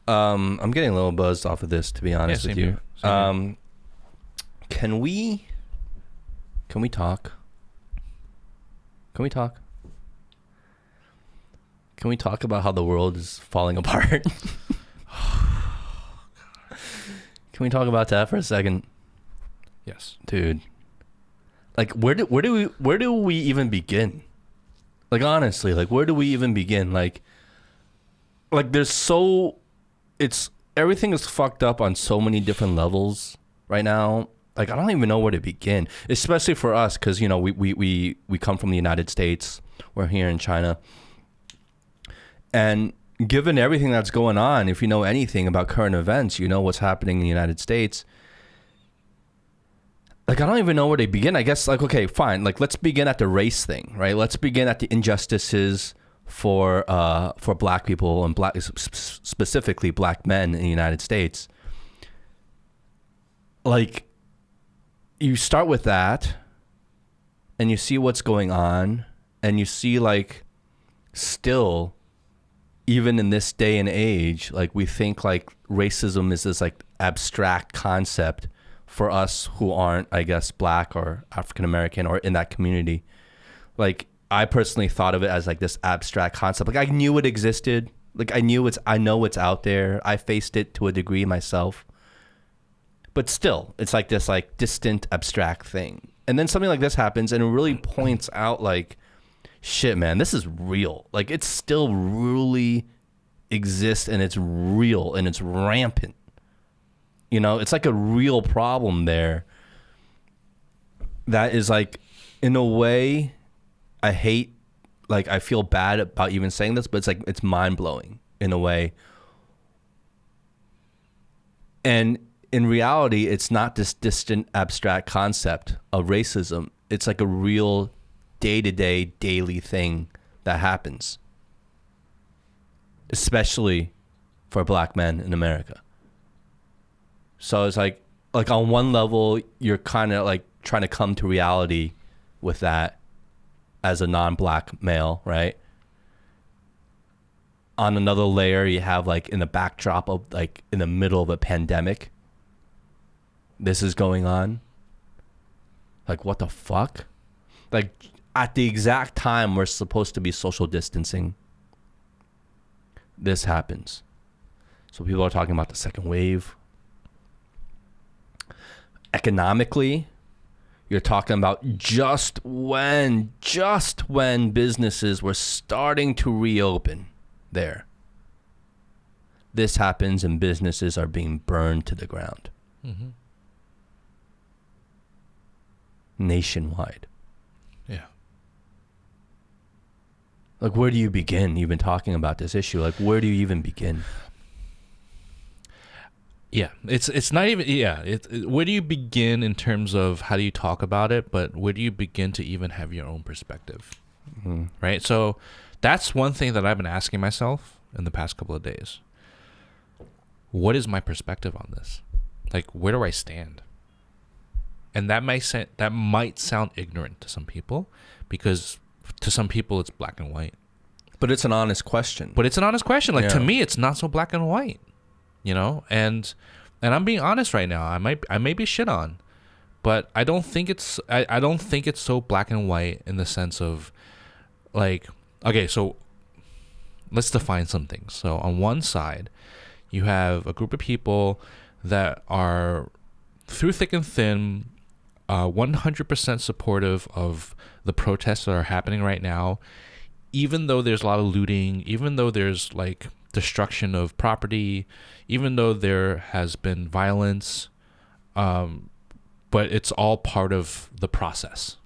I'm getting a little buzzed off of this, to be honest with you. Can we talk? Can we talk? Can we talk about how the world is falling apart? Can we talk about that for a second? Yes, dude. Like, where do we even begin? Like, honestly, like, where do we even begin? Like everything is fucked up on so many different levels right now. Like, I don't even know where to begin, especially for us, because we come from the United States. We're here in China, and given everything that's going on, if you know anything about current events, you know what's happening in the United States. Like, I don't even know where to begin. I guess, like, okay, fine. Like, let's begin at the race thing, right? Let's begin at the injustices for black people and specifically black men in the United States. Like, you start with that, and you see what's going on, and you see, like, still, even in this day and age, like, we think like racism is this like abstract concept for us who aren't, I guess, black or African American or in that community. Like, I personally thought of it as like this abstract concept. Like, I knew it existed. Like, I know it's out there. I faced it to a degree myself. But still, it's like this like distant abstract thing. And then something like this happens and it really points out like, shit, man, this is real. Like, it still really exists and it's real and it's rampant. You know, it's like a real problem there that is like, in a way, I feel bad about even saying this, but it's like, it's mind blowing in a way. And in reality, it's not this distant abstract concept of racism. It's like a real day-to-day, daily thing that happens, especially for black men in America. So it's like on one level, you're kind of like trying to come to reality with that as a non-black male, right? On another layer, you have like in the backdrop of like in the middle of a pandemic, this is going on. Like, what the fuck? Like, at the exact time we're supposed to be social distancing, this happens. So people are talking about the second wave. Economically, you're talking about just when businesses were starting to reopen there. This happens and businesses are being burned to the ground. Mm-hmm. Nationwide. Yeah. Like, where do you begin even talking about this issue? Like, where do you even begin? Yeah, it's not even, where do you begin in terms of how do you talk about it, but where do you begin to even have your own perspective? Mm-hmm. Right? So that's one thing that I've been asking myself in the past couple of days. What is my perspective on this? Like, where do I stand? And that might sound ignorant to some people, because to some people it's black and white. But it's an honest question. Like, to me, it's not so black and white, you know? And I'm being honest right now. I may be shit on, but I don't think it's so black and white in the sense of like, okay, so let's define some things. So on one side, you have a group of people that are through thick and thin 100% supportive of the protests that are happening right now, even though there's a lot of looting, even though there's like destruction of property, even though there has been violence, but it's all part of the process,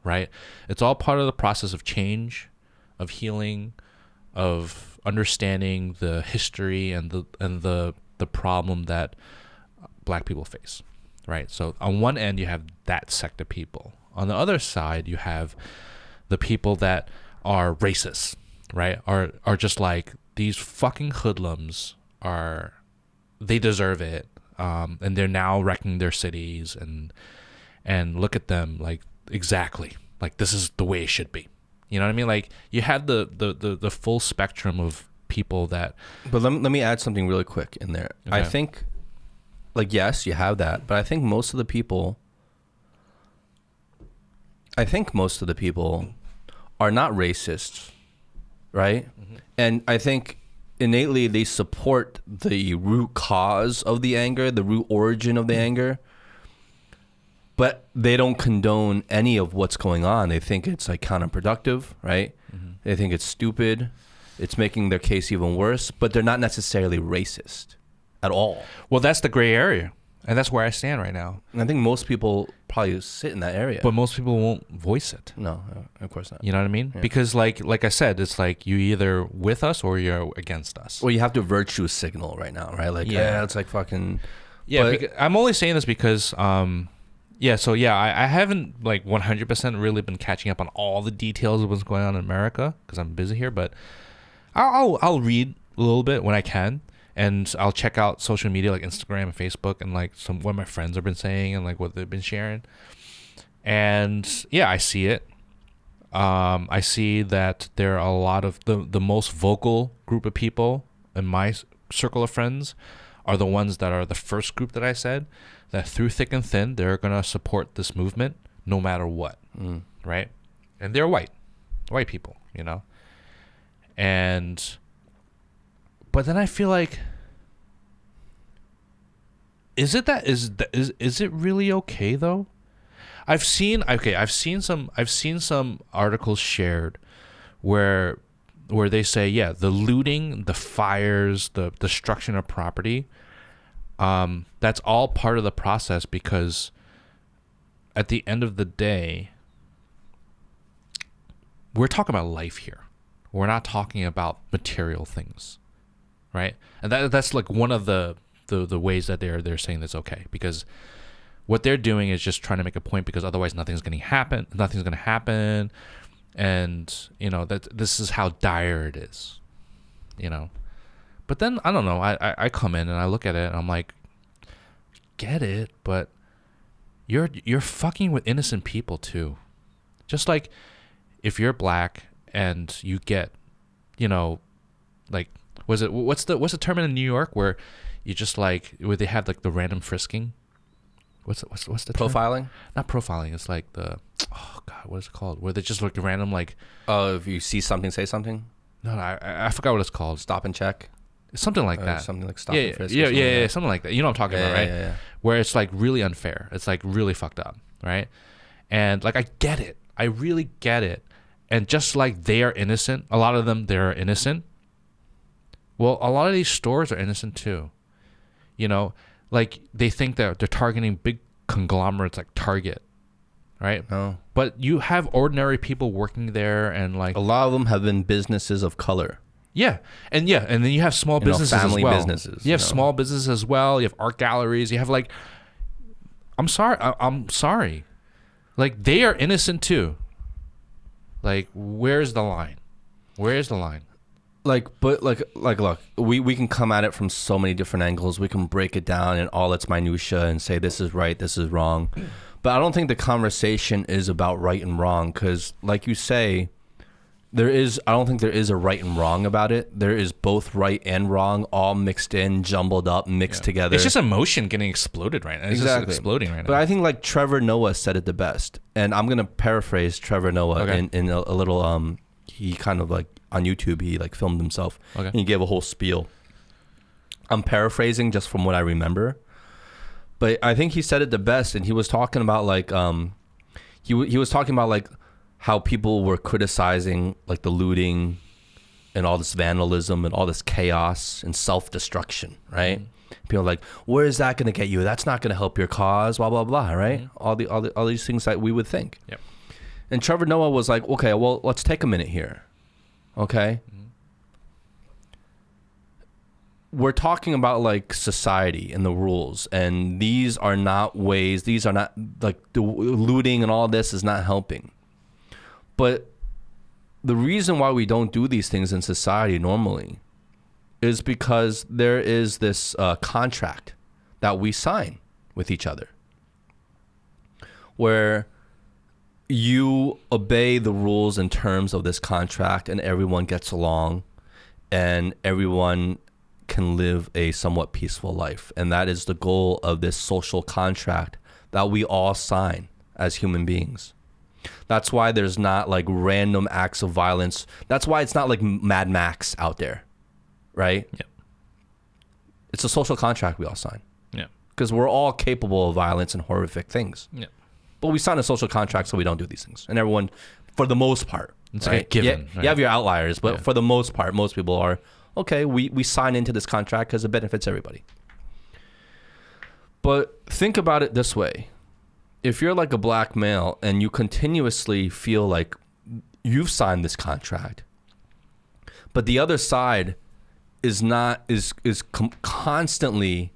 right? It's all part of the process of change, of healing, of understanding the history and the problem that black people face. Right. So on one end, you have that sect of people. On the other side, you have the people that are racist, right? Are just like, these fucking hoodlums they deserve it. And they're now wrecking their cities and look at them, like, exactly. Like, this is the way it should be. You know what I mean? Like, you had the full spectrum of people that. But let me add something really quick in there. Okay. I think, like, yes, you have that, but I think most of the people are not racist, right? Mm-hmm. And I think innately they support the root cause of the anger, the root origin of the anger, but they don't condone any of what's going on. They think it's like counterproductive, right? Mm-hmm. They think it's stupid. It's making their case even worse, but they're not necessarily racist at all. Well, that's the gray area. And that's where I stand right now. And I think most people probably sit in that area. But most people won't voice it. No, of course not. You know what I mean? Yeah. Because like I said, it's like you either with us or you're against us. Well, you have to virtue signal right now, right? Like, yeah, it's like fucking... Yeah, because, I'm only saying this because... I haven't like 100% really been catching up on all the details of what's going on in America because I'm busy here, but I'll read a little bit when I can. And I'll check out social media like Instagram and Facebook and like what my friends have been saying and like what they've been sharing. And yeah, I see it. I see that there are a lot of the most vocal group of people in my circle of friends are the ones that are the first group that I said that through thick and thin, they're going to support this movement no matter what. Right. And they're white people, you know? But then I feel like, is it really okay though? I've seen some articles shared where they say, yeah, the looting, the fires, the destruction of property, that's all part of the process because at the end of the day, we're talking about life here. We're not talking about material things. Right, and that's like one of the ways that they're saying that's okay because what they're doing is just trying to make a point because otherwise nothing's going to happen, and you know that this is how dire it is, you know. But then I don't know. I come in and I look at it and I'm like, get it, but you're fucking with innocent people too. Just like if you're black and you get, you know, like. What's the term in New York where you just like where they have like the random frisking? What's the profiling? Term? Not profiling. It's like what is it called? Where they just look random like. Oh, if you see something, say something. No, I forgot what it's called. Stop and check. Something like that. Something like stop and frisk. Yeah, something like that. You know what I'm talking about, right? Yeah. Where it's like really unfair. It's like really fucked up, right? And like I get it. I really get it. And just like they are innocent, a lot of them they're innocent. Well, a lot of these stores are innocent too. You know, like they think that they're targeting big conglomerates like Target, right? No. But you have ordinary people working there and like... A lot of them have been businesses of color. Yeah. And then you have small businesses family as well. businesses. You have small businesses as well. You have art galleries. You have like... I'm sorry. Like they are innocent too. Like where's the line? But look, we can come at it from so many different angles. We can break it down in all its minutia and say this is right, this is wrong. But I don't think the conversation is about right and wrong because, like you say, I don't think there is a right and wrong about it. There is both right and wrong, all mixed in, jumbled up, mixed together. It's just emotion getting exploded right now. It's just exploding right now. But I think like Trevor Noah said it the best, and I'm gonna paraphrase Trevor Noah in a little. He kind of like. On YouTube, he like filmed himself. Okay. And he gave a whole spiel. I'm paraphrasing just from what I remember, but I think he said it the best. And he was talking about like he was talking about like how people were criticizing like the looting and all this vandalism and all this chaos and self-destruction, right? Mm-hmm. People are like, where is that going to get you? That's not going to help your cause. Blah blah blah, right? Mm-hmm. All these things that we would think. Yep. And Trevor Noah was like, okay, well, let's take a minute here. Okay. Mm-hmm. We're talking about like society and the rules, and these are not like the looting and all this is not helping. But the reason why we don't do these things in society normally is because there is this contract that we sign with each other where you obey the rules and terms of this contract and everyone gets along and everyone can live a somewhat peaceful life. And that is the goal of this social contract that we all sign as human beings. That's why there's not like random acts of violence. That's why it's not like Mad Max out there, right? Yeah. It's a social contract we all sign. Yeah. Because we're all capable of violence and horrific things. Yeah. But we sign a social contract so we don't do these things. And everyone, for the most part, it's right? like a given. Yeah, right? you have your outliers, but for the most part, most people are, okay, we sign into this contract because it benefits everybody. But think about it this way. If you're like a black male and you continuously feel like you've signed this contract, but the other side is constantly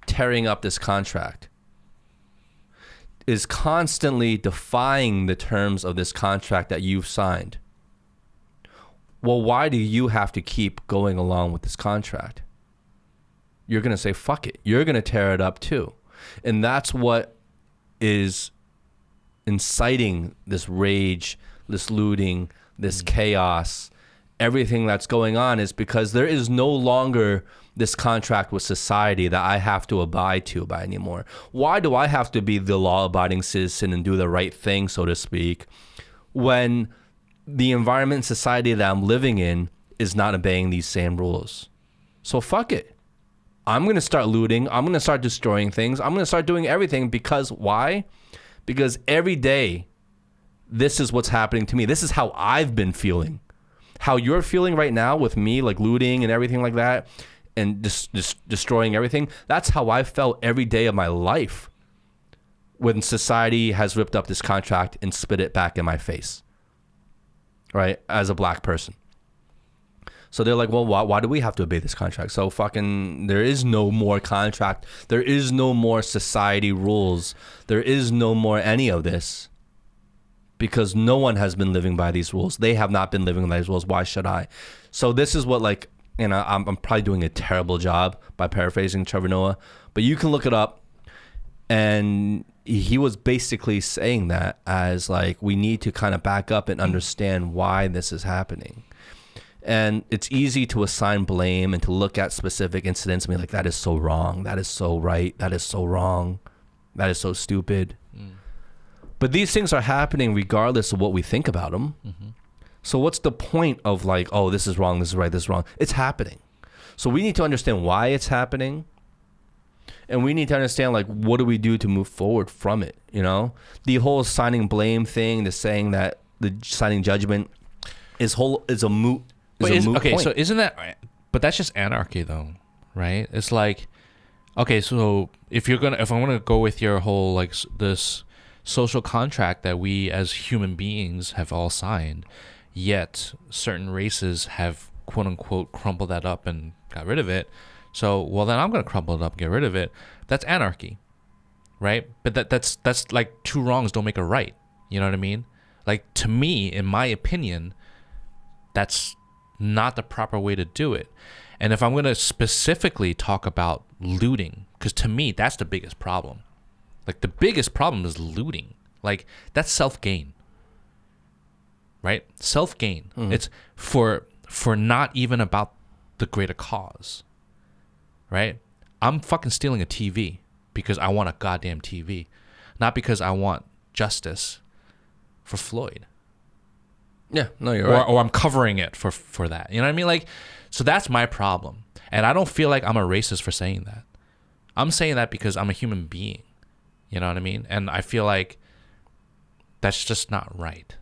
tearing up this contract, is constantly defying the terms of this contract that you've signed, well, why do you have to keep going along with this contract? You're going to say, fuck it. You're going to tear it up too. And that's what is inciting this rage, this looting, this chaos, everything that's going on, is because there is no longer this contract with society that I have to abide to by anymore. Why do I have to be the law-abiding citizen and do the right thing, so to speak, when the environment and society that I'm living in is not obeying these same rules? So fuck it. I'm going to start looting. I'm going to start destroying things. I'm going to start doing everything because why? Because every day, this is what's happening to me. This is how I've been feeling. How you're feeling right now with me, like looting and everything like that, and just destroying everything. That's how I felt every day of my life when society has ripped up this contract and spit it back in my face, right, as a black person. So they're like, well, why do we have to obey this contract? So fucking, there is no more contract. There is no more society rules. There is no more any of this, because no one has been living by these rules. They have not been living by these rules. Why should I? So this is what, like, and I'm probably doing a terrible job by paraphrasing Trevor Noah, but you can look it up. And he was basically saying that as like, we need to kind of back up and understand why this is happening. And it's easy to assign blame and to look at specific incidents and be like, that is so wrong. That is so right. That is so wrong. That is so stupid. But these things are happening regardless of what we think about them. Mm-hmm. So what's the point of like, oh, this is wrong, this is right, this is wrong? It's happening. So we need to understand why it's happening. And we need to understand, like, what do we do to move forward from it, you know? The whole signing blame thing, the saying that the signing judgment is a moot okay, point. so isn't that, but that's just anarchy though, right? It's like, okay, so if I'm gonna go with your whole, like, this social contract that we as human beings have all signed, yet certain races have quote unquote crumpled that up and got rid of it. So, well, then I'm going to crumple it up and get rid of it. That's anarchy, right? But that's like, two wrongs don't make a right. You know what I mean? Like, to me, in my opinion, that's not the proper way to do it. And if I'm going to specifically talk about looting, because to me, that's the biggest problem. Like, the biggest problem is looting. Like, that's self-gain, right? Self-gain. Mm-hmm. It's for not even about the greater cause. Right? I'm fucking stealing a TV because I want a goddamn TV, not because I want justice for Floyd. Yeah, no, you're right. Or I'm covering it for that. You know what I mean? Like, so that's my problem. And I don't feel like I'm a racist for saying that. I'm saying that because I'm a human being. You know what I mean? And I feel like that's just not right.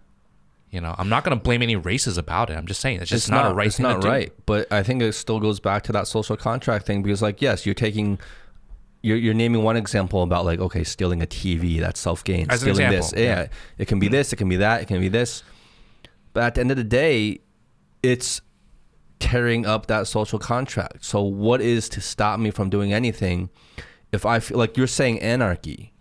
You know, I'm not going to blame any races about it. I'm just saying it's just not a right thing to do. It's not right. But I think it still goes back to that social contract thing, because, like, yes, you're naming one example about, like, okay, stealing a TV, that's self-gain. As stealing an example, this. Yeah. It can be this, it can be that, it can be this. But at the end of the day, it's tearing up that social contract. So what is to stop me from doing anything if I feel like you're saying anarchy?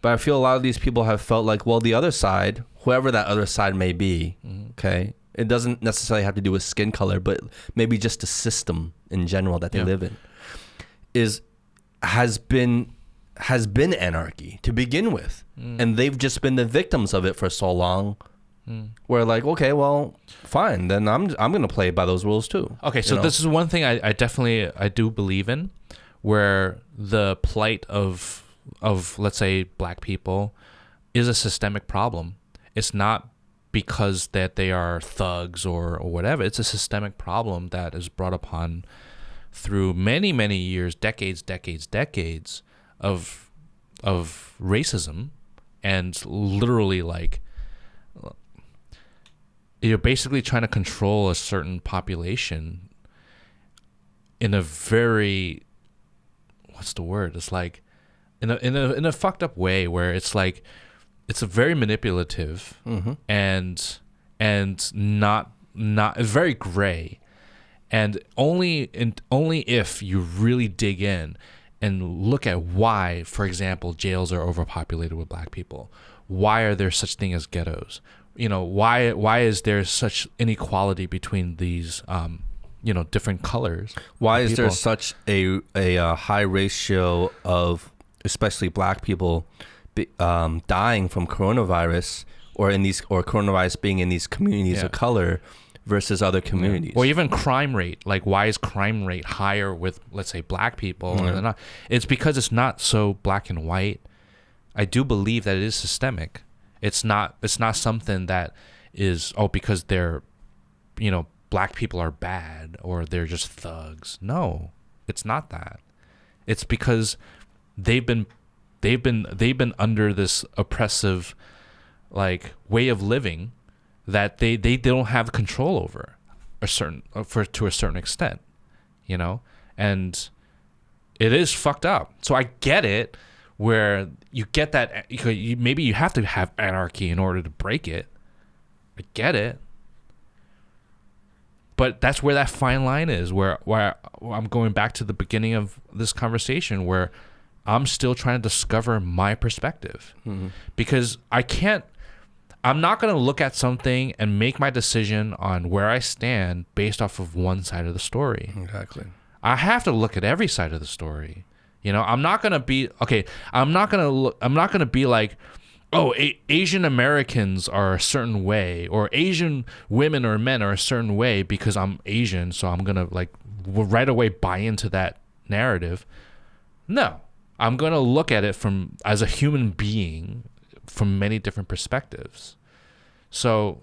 But I feel a lot of these people have felt like, well, the other side, whoever that other side may be, okay, it doesn't necessarily have to do with skin color, but maybe just the system in general that they live in, has been anarchy to begin with. And they've just been the victims of it for so long Where like, okay, well, fine, then I'm gonna play by those rules too. Okay, so this is one thing I definitely I do believe in, where the plight of let's say black people is a systemic problem. It's not because that they are thugs or whatever. It's a systemic problem that is brought upon through many years, decades of racism, and literally like you're basically trying to control a certain population in a very, what's the word? It's like in a fucked up way where it's like it's a very manipulative and not very gray, and only if you really dig in and look at why, for example, jails are overpopulated with black people. Why are there such thing as ghettos? Why is there such inequality between these different colors? Why is there such a high ratio of especially black people dying from coronavirus or coronavirus being in these communities of color versus other communities? Or even crime rate. Like, why is crime rate higher with, let's say, black people? And it's because it's not so black and white. I do believe that it is systemic. It's not something that is, because they're, black people are bad or they're just thugs. No, it's not that. It's because they've been under this oppressive like way of living that they don't have control over to a certain extent, and it is fucked up. So I get it, where you get that maybe you have to have anarchy in order to break it. I get it, but that's where that fine line is, where I'm going back to the beginning of this conversation, where I'm still trying to discover my perspective, because I'm not going to look at something and make my decision on where I stand based off of one side of the story. Exactly. I have to look at every side of the story. I'm not going to be, I'm not going to be like, Asian Americans are a certain way, or Asian women or men are a certain way because I'm Asian, so I'm going to like right away buy into that narrative. No, I'm going to look at it as a human being from many different perspectives. So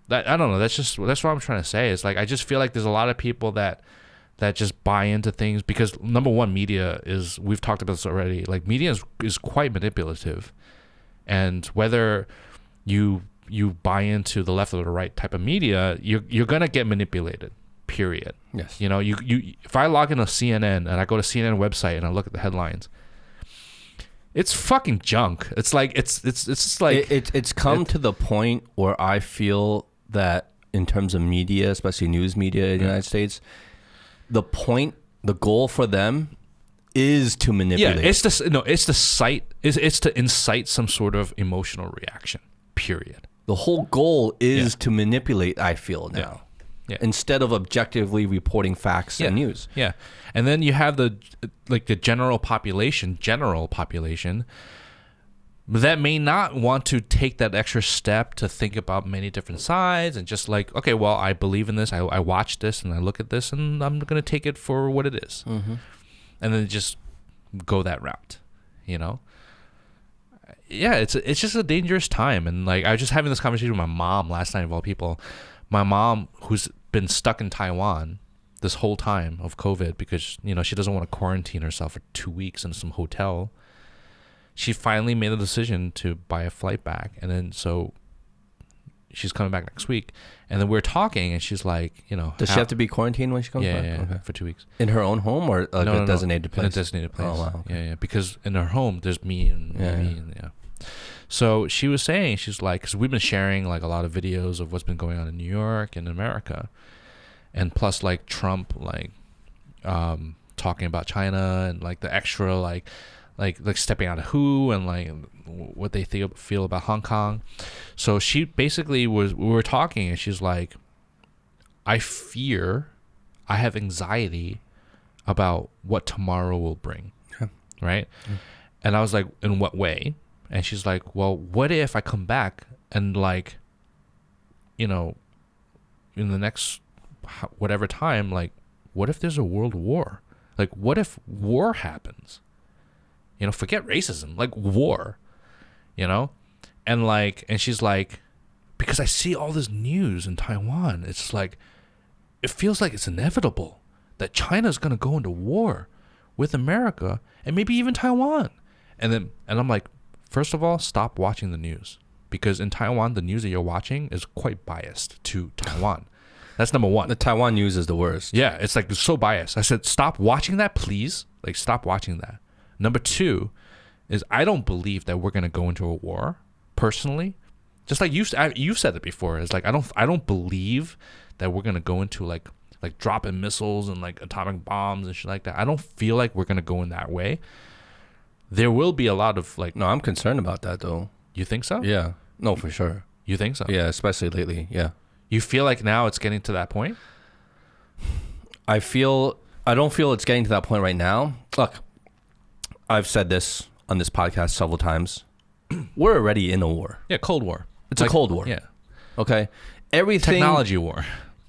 that, I don't know, that's what I'm trying to say. Is like, I just feel like there's a lot of people that just buy into things because, number one, media is, we've talked about this already, like media is quite manipulative, and whether you buy into the left or the right type of media, you're going to get manipulated, period. Yes. You if I log into CNN and I go to CNN website and I look at the headlines, it's fucking junk. It's like it's just like it's come to the point where I feel that in terms of media, especially news media in the United States, the goal for them is to manipulate. Yeah, it's to incite some sort of emotional reaction. Period. The whole goal is to manipulate, I feel now. Yeah. Instead of objectively reporting facts and news. Yeah. And then you have the general population that may not want to take that extra step to think about many different sides and just like, okay, well, I believe in this. I watch this and I look at this and I'm going to take it for what it is. Mm-hmm. And then just go that route, Yeah, it's just a dangerous time. And like, I was just having this conversation with my mom last night, of all people. My mom, who's been stuck in Taiwan this whole time of COVID because, she doesn't want to quarantine herself for 2 weeks in some hotel. She finally made the decision to buy a flight back. And then so she's coming back next week. And then we're talking and she's like, Does she have to be quarantined when she comes back? Yeah, okay. For 2 weeks. In her own home or a designated place? In a designated place. Oh, wow. Okay. Yeah. Because in her home, there's me and me. And, So she was saying, she's like, because we've been sharing like a lot of videos of what's been going on in New York and America, and plus like Trump like talking about China and like the extra like stepping out of WHO and like what they feel about Hong Kong. So she basically we were talking and she's like, I have anxiety about what tomorrow will bring. Yeah. Right. Yeah. And I was like, in what way? And she's like, well, what if I come back and like you know, in the next whatever time, like, what if there's a world war? Like, what if war happens? You know, forget racism, like war, you know? And like, and she's like, because I see all this news in Taiwan, it's like, it feels like it's inevitable that China's going to go into war with America and maybe even Taiwan. And I'm like, first of all, stop watching the news, because in Taiwan, the news that you're watching is quite biased to Taiwan. That's number one. The Taiwan news is the worst. Yeah, it's like so biased. I said, stop watching that, please. Like, stop watching that. Number two is, I don't believe that we're going to go into a war, personally. Just like you've said it before. It's like, I don't believe that we're going to go into like dropping missiles and like atomic bombs and shit like that. I don't feel like we're going to go in that way. There will be a lot of like... No, I'm concerned about that, though. You think so? Yeah. No, for sure. You think so? Yeah, especially lately. Yeah. You feel like now it's getting to that point? I don't feel it's getting to that point right now. Look, I've said this on this podcast several times. We're already in a war. Yeah, Cold War. It's like, a Cold War. Yeah. Okay. Everything... Technology war.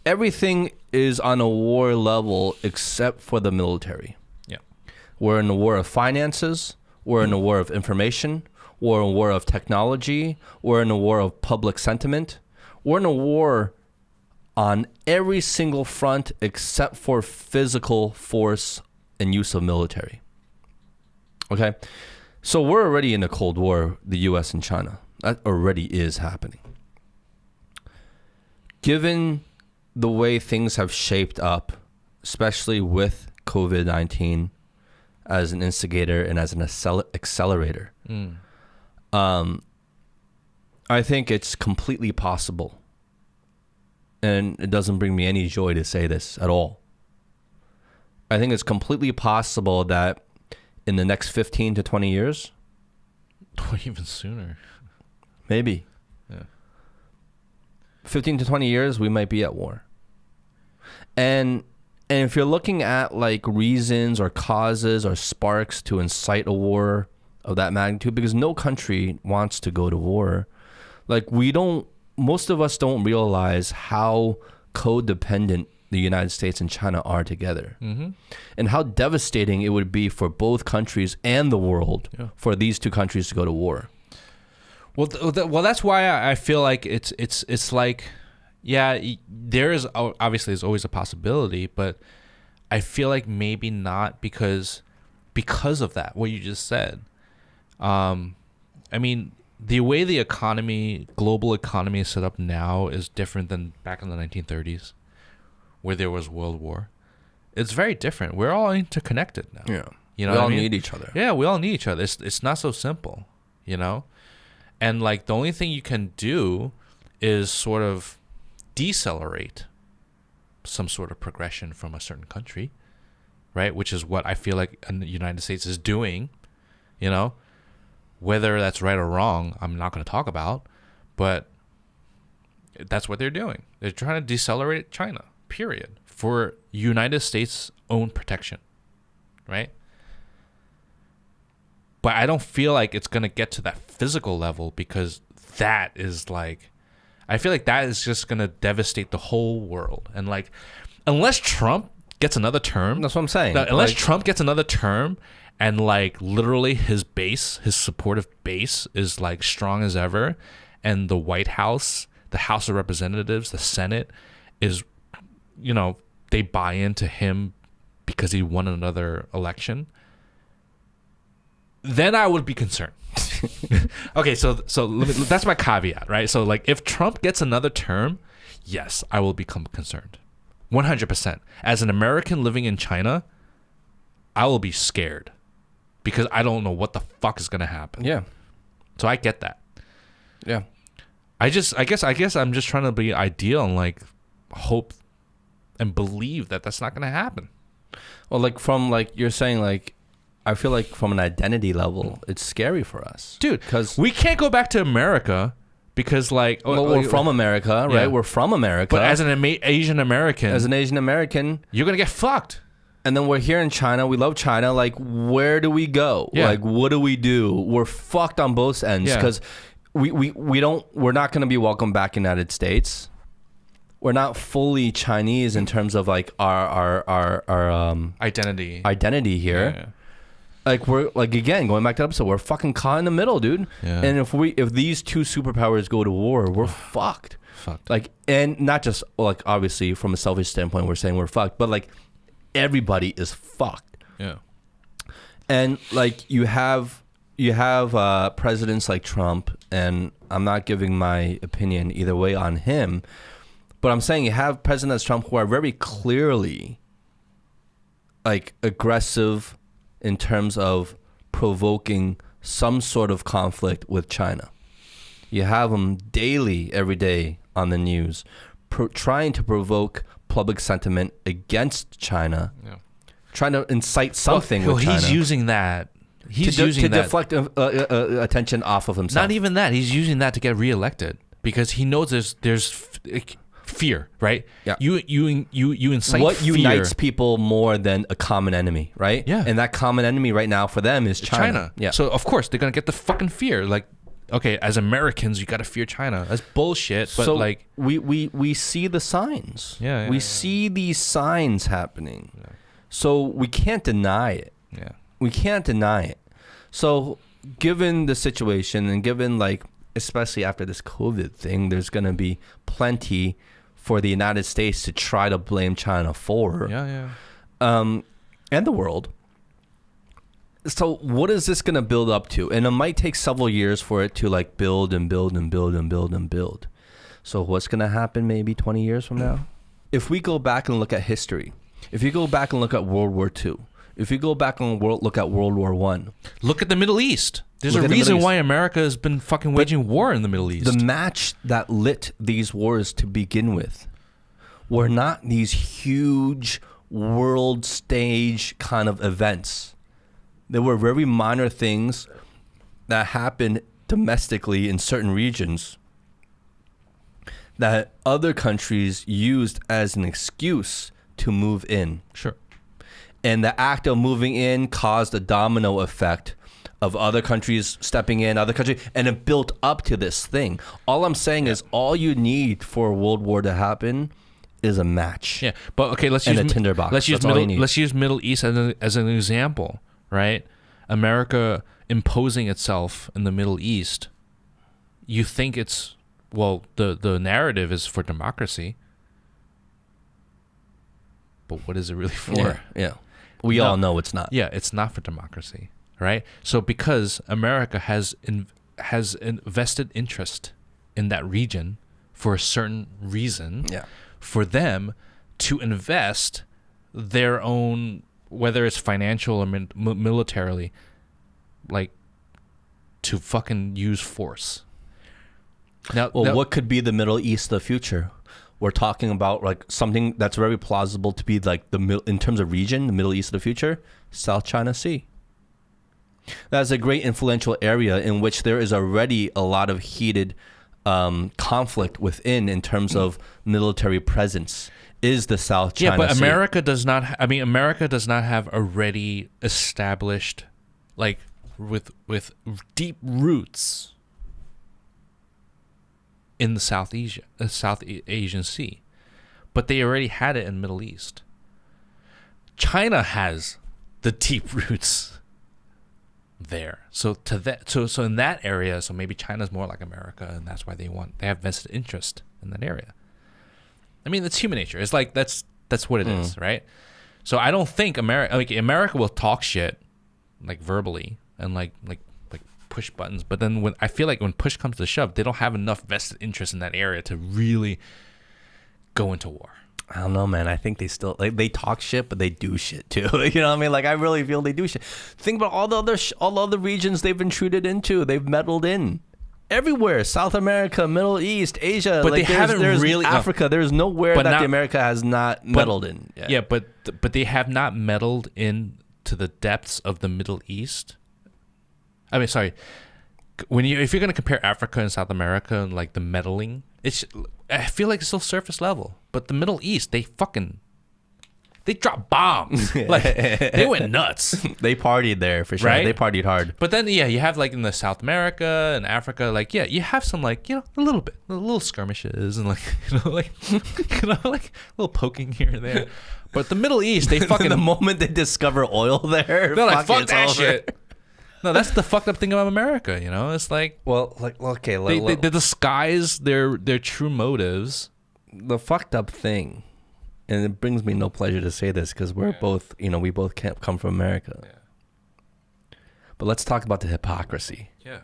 Everything is on a war level except for the military. Yeah. We're in a war of finances. We're in a war of information. We're in a war of technology. We're in a war of public sentiment. We're in a war on every single front except for physical force and use of military. Okay? So we're already in a Cold War, the U.S. and China. That already is happening. Given the way things have shaped up, especially with COVID-19 as an instigator and as an accelerator, I think it's completely possible, and it doesn't bring me any joy to say this at all. I think it's completely possible that in the next 15 to 20 years, or even sooner, maybe, 15 to 20 years, we might be at war. And if you're looking at like reasons or causes or sparks to incite a war of that magnitude, because no country wants to go to war. Like, most of us don't realize how codependent the United States and China are together, and how devastating it would be for both countries and the world for these two countries to go to war. Well, that's why I feel like it's like, yeah, there is obviously there's always a possibility, but I feel like maybe not because of that, what you just said. I mean, the way the global economy is set up now is different than back in the 1930s, where there was World War. It's very different. We're all interconnected now. Yeah, you know, we all need each other. Yeah, we all need each other. It's not so simple, you know. And like, the only thing you can do is sort of decelerate some sort of progression from a certain country, right? Which is what I feel like the United States is doing, you know. Whether that's right or wrong, I'm not going to talk about, but that's what they're doing. They're trying to decelerate China, period, for United States' own protection, right? But I don't feel like it's going to get to that physical level, because that is like, I feel like that is just going to devastate the whole world. And like, unless Trump gets another term. That's what I'm saying. Unless Trump gets another term and like literally his supportive base is like strong as ever, and the White House, the House of Representatives, the Senate is, you know, they buy into him because he won another election, then I would be concerned. Okay, so that's my caveat, right? So like, if Trump gets another term, yes, I will become concerned. 100%. As an American living in China, I will be scared because I don't know what the fuck is going to happen. Yeah. So I get that. Yeah. I guess I'm just trying to be ideal and like hope and believe that that's not going to happen. Well, like from like you're saying, like I feel like from an identity level, it's scary for us, dude. Because we can't go back to America because like we're from America, right? Yeah. We're from America, but as an Asian American, you're gonna get fucked. And then we're here in China. We love China. Like, where do we go? Yeah. Like, what do we do? We're fucked on both ends because we're not going to be welcome back in the United States. we're not fully Chinese in terms of like our identity here. Yeah. Like we're like, again, going back to the episode, we're fucking caught in the middle, dude. Yeah. And if these two superpowers go to war, we're fucked. Like, and not just like obviously from a selfish standpoint, we're saying we're fucked, but like everybody is fucked. Yeah. And like you have presidents like Trump, and I'm not giving my opinion either way on him, but I'm saying you have presidents Trump who are very clearly like aggressive in terms of provoking some sort of conflict with China. You have them daily, every day on the news, trying to provoke public sentiment against China, trying to incite something with China. He's using that. He's using that deflect attention off of himself. Not even that. He's using that to get reelected because he knows there's fear, right? Yeah. You incite what fear. unites people more than a common enemy, right? Yeah. And that common enemy right now for them is China. Yeah. So of course they're gonna get the fucking fear. Like, okay, as Americans, you gotta fear China. That's bullshit. But so like we see the signs. We see these signs happening. Yeah. So we can't deny it. Yeah. We can't deny it. So given the situation and given like, especially after this COVID thing, there's going to be plenty for the United States to try to blame China for. And the world. So what is this going to build up to? And it might take several years for it to like build and build and build and build and build. So what's going to happen maybe 20 years from now? If we go back and look at history, if you go back and look at World War II, if you go back and look at World War I. Look at the Middle East. There's a reason why America has been fucking waging war in the Middle East. The match that lit these wars to begin with were not these huge world stage kind of events. They were very minor things that happened domestically in certain regions that other countries used as an excuse to move in. Sure. And the act of moving in caused a domino effect of other countries stepping in, and it built up to this thing. All I'm saying is all you need for a world war to happen is a match. Yeah, but okay, let's use a tinderbox. Let's use Middle East as an example, right? America imposing itself in the Middle East. You think it's, well, the narrative is for democracy. But what is it really for? Yeah. We all know it's not. Yeah, it's not for democracy, right? So because America has invested interest in that region for a certain reason, for them to invest their own, whether it's financial or militarily, like to fucking use force. Now, what could be the Middle East of the future? We're talking about like something that's very plausible to be like in terms of region, the Middle East of the future, South China Sea. That's a great influential area in which there is already a lot of heated conflict within in terms of military presence. Is the South China Sea. Yeah, but America does not. America does not have already established, like with deep roots in the South Asian Sea, but they already had it in Middle East. China has the deep roots there, so in that area, so maybe China's more like America, and that's why they have vested interest in that area. I mean, it's human nature. It's like that's what it is, right? So I don't think America will talk shit, like verbally and like push buttons, but then when push comes to shove, they don't have enough vested interest in that area to really go into war. I don't know, man. I think they still they talk shit, but they do shit too. You know what I mean? Like I really feel they do shit. Think about all the other regions they've intruded into. They've meddled in everywhere: South America, Middle East, Asia. But like, they haven't really Africa. There's nowhere that America has not meddled in. Yeah, but they have not meddled in to the depths of the Middle East. I mean, sorry. If you're gonna compare Africa and South America and like the meddling, I feel like it's still surface level. But the Middle East, they They dropped bombs. Like, they went nuts. They partied there for sure. Right? They partied hard. But then, yeah, you have like in the South America and Africa, like, yeah, you have some like, a little skirmishes and like, like, like a little poking here and there. But the Middle East, they fucking the moment they discover oil there, they're like, fuck that over. shit. No, that's the fucked up thing about America. It's like, well, like, okay, they disguise their true motives. The fucked up thing, and it brings me no pleasure to say this because we're both, we both can't come from America. Yeah. But let's talk about the hypocrisy. Yeah.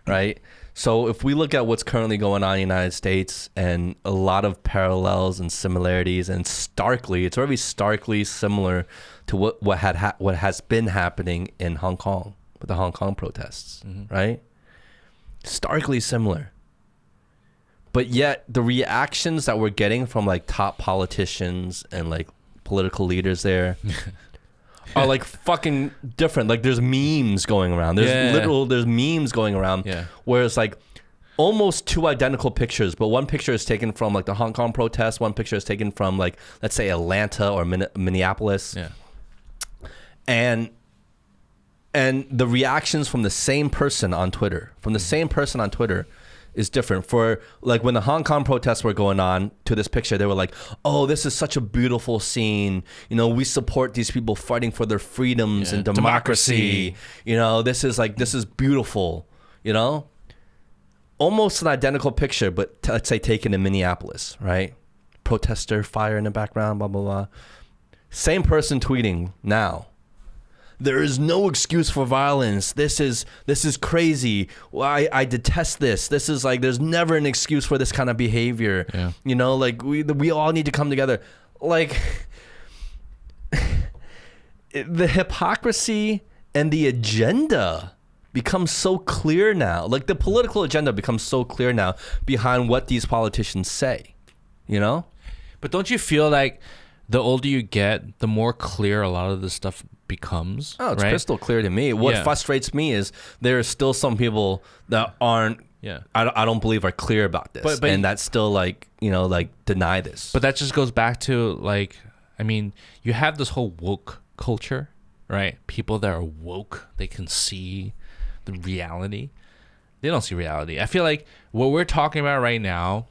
Right? So if we look at what's currently going on in the United States and a lot of parallels and similarities and it's very starkly similar to what has been happening in Hong Kong with the Hong Kong protests, right? Starkly similar. But yet the reactions that we're getting from like top politicians and like political leaders there are like fucking different. Like there's memes going around. There's memes going around where it's like almost two identical pictures, but one picture is taken from like the Hong Kong protests, one picture is taken from like, let's say Atlanta or Minneapolis. Yeah. And the reactions from the same person on Twitter, is different. For like when the Hong Kong protests were going on to this picture, they were like, oh, this is such a beautiful scene. We support these people fighting for their freedoms and democracy. This is beautiful, almost an identical picture, but let's say taken in Minneapolis, right? Protester fire in the background, blah, blah, blah. Same person tweeting now. There is no excuse for violence. This is crazy. I detest this. This is like, there's never an excuse for this kind of behavior. Yeah. Like we all need to come together. Like the hypocrisy and the agenda becomes so clear now. Like the political agenda becomes so clear now behind what these politicians say, But don't you feel like the older you get, the more clear a lot of this stuff becomes? Oh, it's right? crystal clear to me. What frustrates me is there are still some people that aren't, I don't believe are clear about this. But and that's still like, deny this. But that just goes back to like, I mean, you have this whole woke culture, right? People that are woke, they can see the reality. They don't see reality. I feel like what we're talking about right now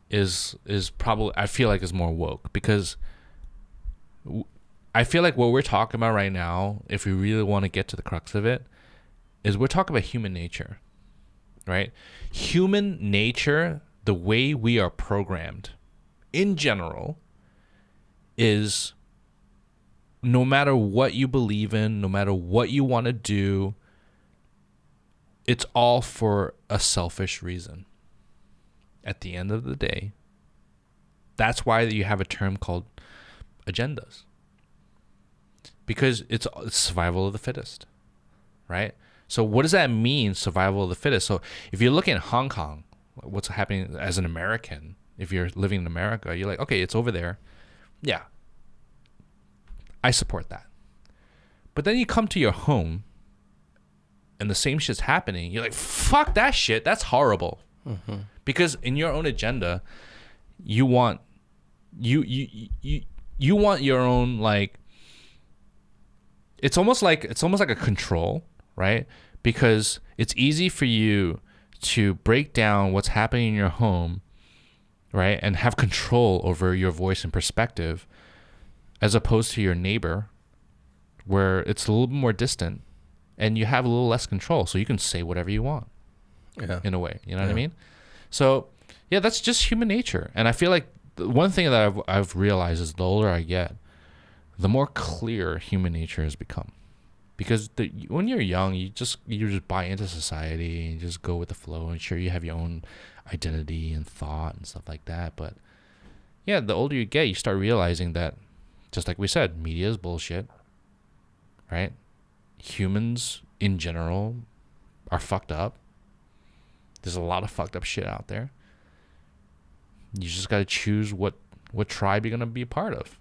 is probably, I feel like is more woke, because I feel like what we're talking about right now, if we really want to get to the crux of it, is we're talking about human nature, right? Human nature, the way we are programmed in general, is no matter what you believe in, no matter what you want to do, it's all for a selfish reason. At the end of the day, that's why you have a term called agendas. Because it's survival of the fittest, right? So what does that mean, survival of the fittest? So if you're looking at Hong Kong, what's happening as an American, if you're living in America, you're like, okay, it's over there. Yeah, I support that. But then you come to your home and the same shit's happening. You're like, fuck that shit. That's horrible. Mm-hmm. Because in your own agenda, you want you want your own, like, it's almost like a control, right? Because it's easy for you to break down what's happening in your home, right? And have control over your voice and perspective, as opposed to your neighbor, where it's a little bit more distant and you have a little less control. So you can say whatever you want, in a way, you know what I mean? So yeah, that's just human nature. And I feel like one thing that I've realized is the older I get, the more clear human nature has become. Because when you're young, you just buy into society and you just go with the flow. And sure, you have your own identity and thought and stuff like that. But yeah, the older you get, you start realizing that, just like we said, media is bullshit, right? Humans in general are fucked up. There's a lot of fucked up shit out there. You just got to choose what tribe you're going to be a part of.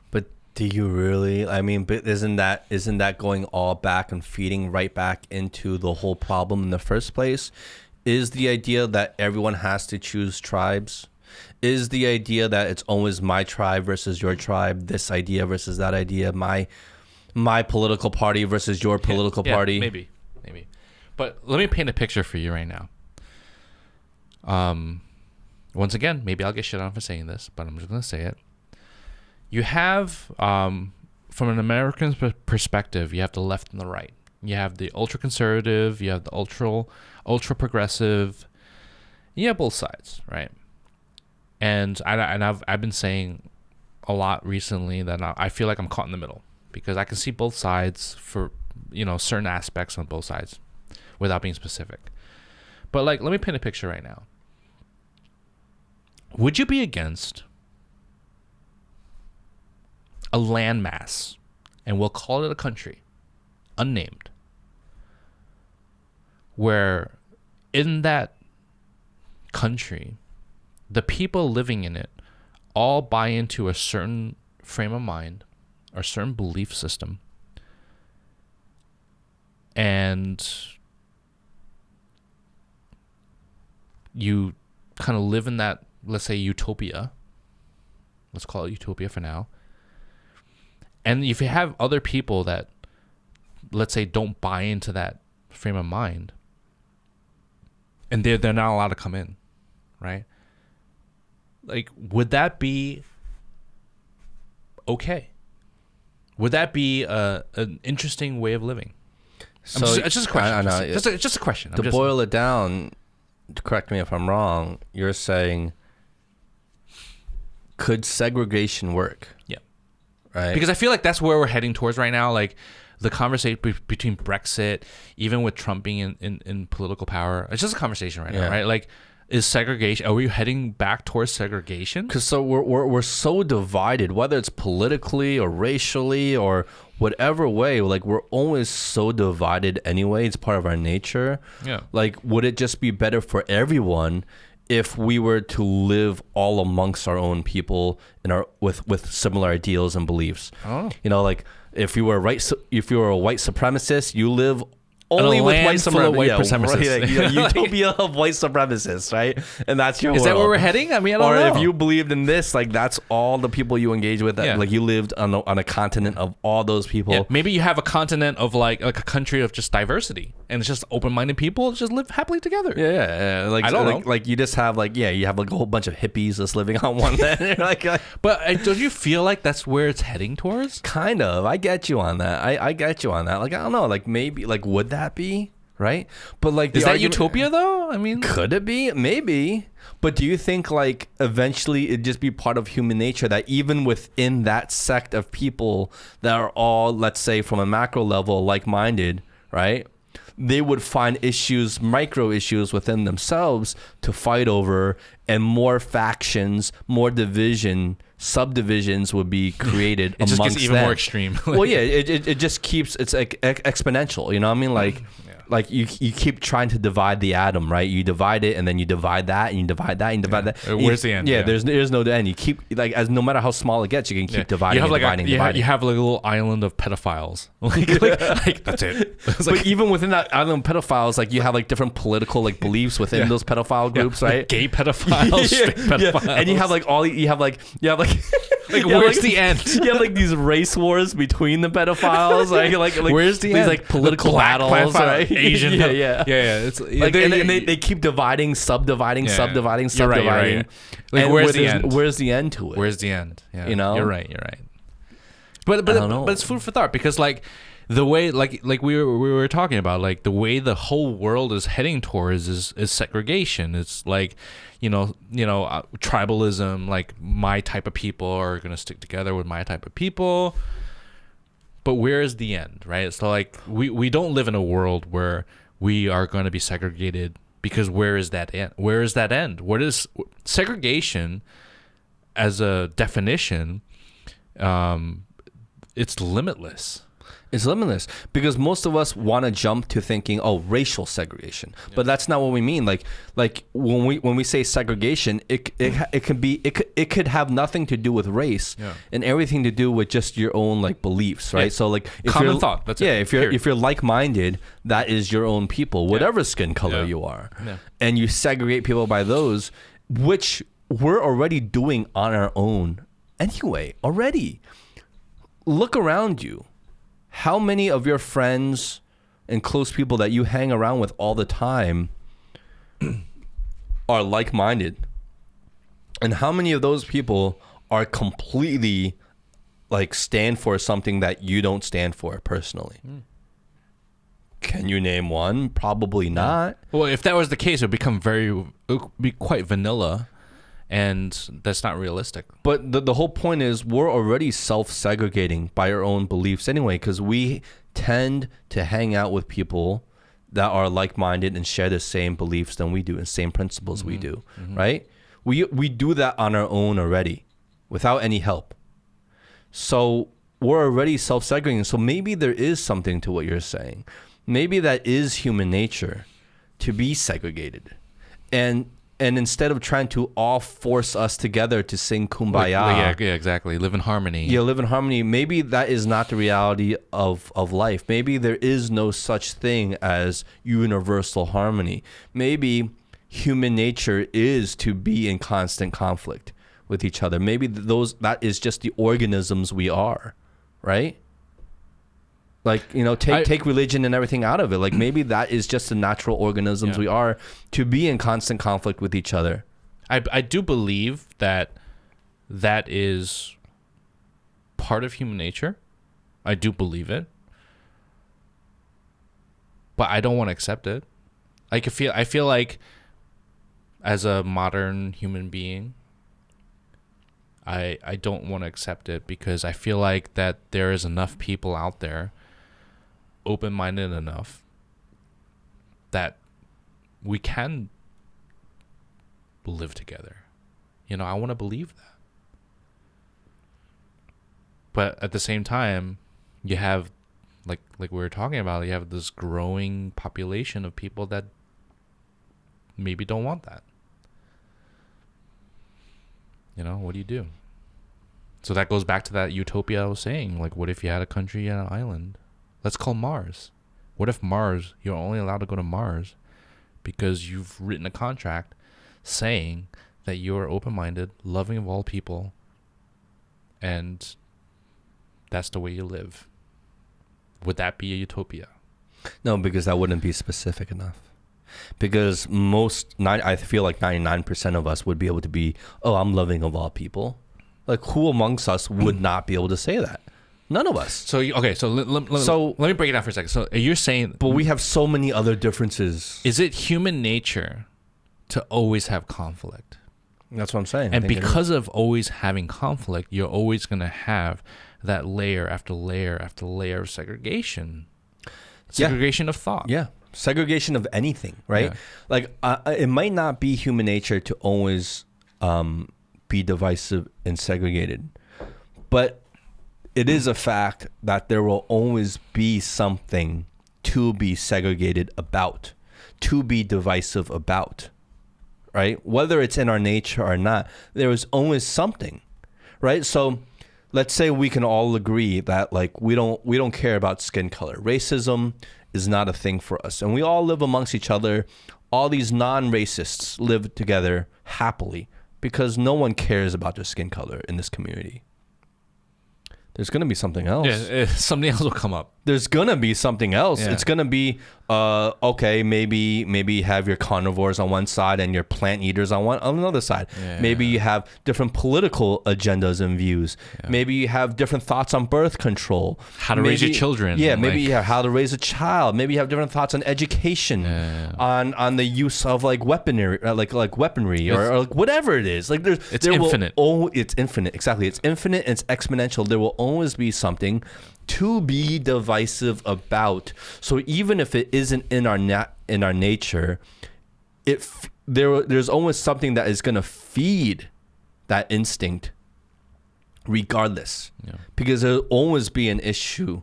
But do you really? I mean, but isn't that going all back and feeding right back into the whole problem in the first place? Is the idea that everyone has to choose tribes? is the idea that it's always my tribe versus your tribe, this idea versus that idea, my political party versus your political party. Maybe. But let me paint a picture for you right now. Once again, maybe I'll get shit on for saying this, but I'm just going to say it. You have, from an American perspective, you have the left and the right. You have the ultra conservative, you have the ultra progressive. You have both sides, right? And I've been saying a lot recently that I feel like I'm caught in the middle because I can see both sides for, certain aspects on both sides without being specific. But let me paint a picture right now. Would you be against a landmass, and we'll call it a country, unnamed, where in that country, the people living in it all buy into a certain frame of mind or certain belief system, and you kind of live in that, let's say, utopia. Let's call it utopia for now. And if you have other people that, let's say, don't buy into that frame of mind, and they're not allowed to come in, right? Would that be okay? Would that be an interesting way of living? So it's just a question. I know, it's just a question. To boil it down, correct me if I'm wrong, you're saying, could segregation work? Yeah. Right. Because I feel like that's where we're heading towards right now. The conversation between Brexit, even with Trump being in political power, it's just a conversation right now, right? Is segregation? Are we heading back towards segregation? Because we're so divided, whether it's politically or racially or whatever way. We're always so divided anyway. It's part of our nature. Yeah. Would it just be better for everyone if we were to live all amongst our own people with similar ideals and beliefs? Oh. If you were a white supremacist, you live only with white supremacists. Utopia of white supremacists, right? And that's your Is world. that where we're heading? I mean, I don't know. Or if you believed in this, that's all the people you engage with. You lived on a continent of all those people. Yeah, maybe you have a continent of like a country of just diversity, and it's just open-minded people just live happily together. Yeah. I don't know. You just have you have a whole bunch of hippies just living on one end. But don't you feel like that's where it's heading towards? Kind of. I get you on that. I get you on that. I don't know. Maybe would that be right? But is that utopia though? I mean, could it be? Maybe. But do you think eventually it'd just be part of human nature that even within that sect of people that are all, let's say, from a macro level like-minded, right? They would find micro issues within themselves to fight over, and more factions, more subdivisions would be created amongst them. It just gets even more extreme. Well, yeah, it just keeps, it's exponential, you know what I mean? You keep trying to divide the atom, right? You divide it, and then you divide that, and you divide that, and you divide that. Where's the end? Yeah, there's no end. You keep as no matter how small it gets, you can keep dividing. You have a little island of pedophiles. That's it. But even within that island of pedophiles, you have different political beliefs within those pedophile groups, right? Gay pedophiles, straight pedophiles, and you have where's the end? You have these race wars between the pedophiles, where's the end? These political battles, right? Asian, yeah. It's and they keep subdividing. Right. Where's the end? Where's the end to it? Where's the end? Yeah. You're right. But it's food for thought because the way we were talking about the way the whole world is heading towards is segregation. It's tribalism. My type of people are gonna stick together with my type of people. But where is the end, right? So we don't live in a world where we are going to be segregated, because where is that end? Where is that end? What is segregation as a definition? It's limitless. It's limitless because most of us want to jump to thinking, racial segregation, but that's not what we mean. When we say segregation, it could have nothing to do with race and everything to do with just your own beliefs, right? So if common thought. That's it. If you're like-minded, that is your own people, whatever skin color you are, and you segregate people by those, which we're already doing on our own anyway. Already, look around you. How many of your friends and close people that you hang around with all the time are like-minded? And how many of those people are completely like stand for something that you don't stand for personally? Can you name one? Probably not. Well, if that was the case, it would be quite vanilla, and that's not realistic. But the whole point is we're already self-segregating by our own beliefs anyway, because we tend to hang out with people that are like-minded and share the same beliefs than we do and same principles we do, right? We do that on our own already without any help. So we're already self-segregating. So maybe there is something to what you're saying. Maybe that is human nature to be segregated. And instead of trying to all force us together to sing Kumbaya. Yeah, exactly. Live in harmony. Yeah, live in harmony. Maybe that is not the reality of life. Maybe there is no such thing as universal harmony. Maybe human nature is to be in constant conflict with each other. Maybe that is just the organisms we are, right? Like, you know, take religion and everything out of it. Like, maybe that is just the natural organisms we are, to be in constant conflict with each other. I do believe that is part of human nature. I do believe it. But I don't want to accept it. I feel like as a modern human being, I don't want to accept it, because I feel like that there is enough people out there open-minded enough that we can live together. You know, I want to believe that. But at the same time, you have, like we were talking about, you have this growing population of people that maybe don't want that. You know, what do you do? So that goes back to that utopia I was saying. Like, what if you had a country and an island? Let's call Mars. What if Mars, you're only allowed to go to Mars because you've written a contract saying that you're open-minded, loving of all people, and that's the way you live? Would that be a utopia? No, because that wouldn't be specific enough. Because I feel like 99% of us would be able to be, oh, I'm loving of all people. Like, who amongst us would not be able to say that? None of us. So, okay, so let me break it down for a second. So you're saying... But we have so many other differences. Is it human nature to always have conflict? That's what I'm saying. And because of always having conflict, you're always going to have that layer after layer after layer of segregation. Segregation of thought. Yeah. Segregation of anything, right? Yeah. Like, it might not be human nature to always be divisive and segregated. But it is a fact that there will always be something to be segregated about, to be divisive about, right? Whether it's in our nature or not, there is always something, right? So let's say we can all agree that, like, we don't care about skin color. Racism is not a thing for us. And we all live amongst each other. All these non-racists live together happily because no one cares about their skin color in this community. There's going to be something else. Yeah, something else will come up. There's going to be something else. Yeah. It's going to be, okay, maybe have your carnivores on one side and your plant eaters on another side. Yeah. Maybe you have different political agendas and views. Yeah. Maybe you have different thoughts on birth control. How to raise your children. Yeah, maybe you have how to raise a child. Maybe you have different thoughts on education, on the use of like weaponry, or like whatever it is. Like it's infinite. It's infinite. Exactly. It's infinite and it's exponential. There will always be something to be divisive about. So even if it isn't in our nature, there's always something that is going to feed that instinct regardless. Yeah. Because there'll always be an issue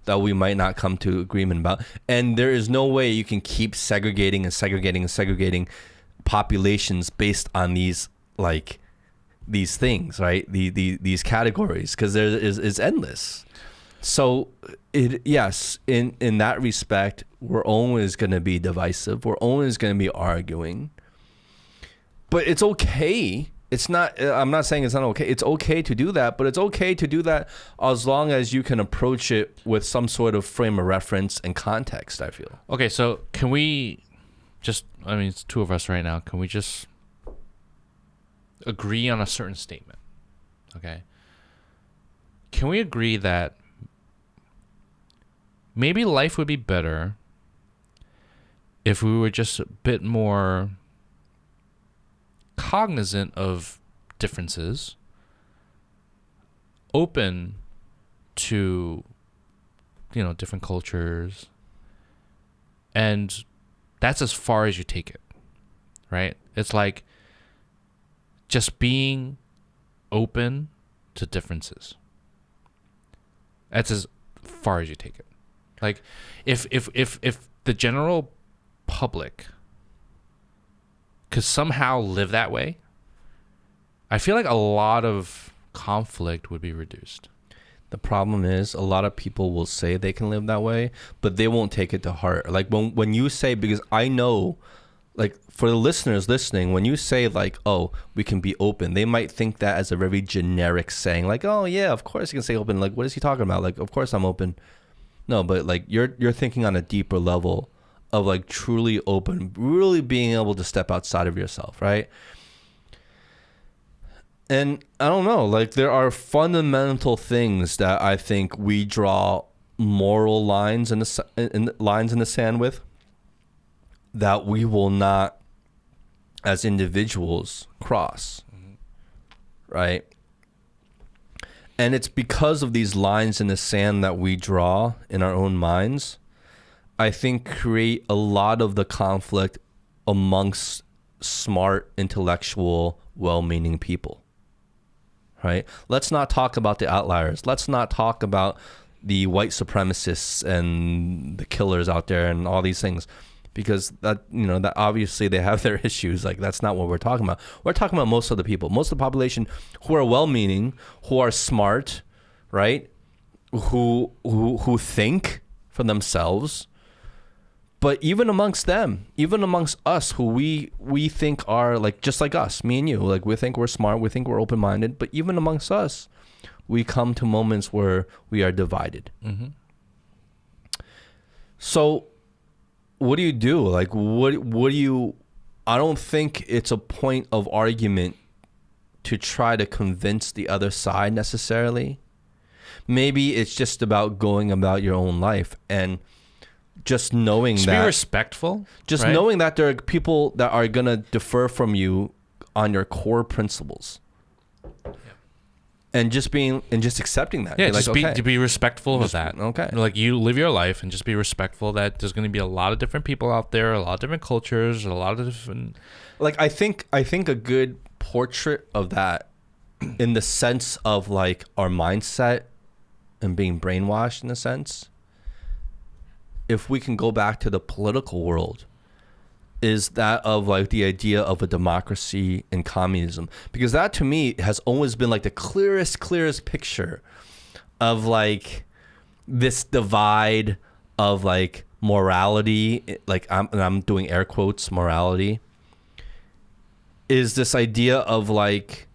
that we might not come to agreement about. And there is no way you can keep segregating populations based on these things, right? These categories, because it's endless. So in that respect, we're always going to be divisive. We're always going to be arguing. But it's okay it's not, I'm not saying it's not okay. It's okay to do that, but it's okay to do that as long as you can approach it with some sort of frame of reference and context, I feel. Okay, so can we just, I mean, it's two of us right now. Can we just agree on a certain statement? Okay. Can we agree that maybe life would be better if we were just a bit more cognizant of differences, open to, you know, different cultures, and that's as far as you take it, right? It's like just being open to differences. That's as far as you take it. Like if the general public could somehow live that way, I feel like a lot of conflict would be reduced. The problem is a lot of people will say they can live that way, but they won't take it to heart. Like when you say, because I know, like for the listeners listening, when you say like, oh, we can be open, they might think that as a very generic saying, like, oh yeah, of course you can say open. Like, what is he talking about? Like, of course I'm open. No, but like you're thinking on a deeper level of like truly open, really being able to step outside of yourself, right? And I don't know, like there are fundamental things that I think we draw moral lines in the sand with, that we will not, as individuals, cross, right? And it's because of these lines in the sand that we draw in our own minds, I think create a lot of the conflict amongst smart, intellectual, well-meaning people, right? Let's not talk about the outliers. Let's not talk about the white supremacists and the killers out there and all these things, because that, you know, that obviously they have their issues. Like that's not what we're talking about. We're talking about most of the people, most of the population who are well-meaning, who are smart, right? Who think for themselves. But even amongst them, even amongst us, who we think are like just like us, me and you, like we think we're smart, we think we're open-minded, but even amongst us, we come to moments where we are divided. Mm-hmm. So what do you do? Like what do you, I don't think it's a point of argument to try to convince the other side necessarily. Maybe it's just about going about your own life and just knowing just that, be respectful, just right? knowing that there are people that are going to defer from you on your core principles. Yeah. And just accepting that. Yeah, You're just like, okay. to be respectful of that. Okay. Like you live your life and just be respectful that there's going to be a lot of different people out there, a lot of different cultures, a lot of different. Like I think a good portrait of that, in the sense of like our mindset and being brainwashed in a sense, if we can go back to the political world, is that of like the idea of a democracy and communism. Because that to me has always been like the clearest picture of like this divide of like morality, like I'm doing air quotes, morality, is this idea of like,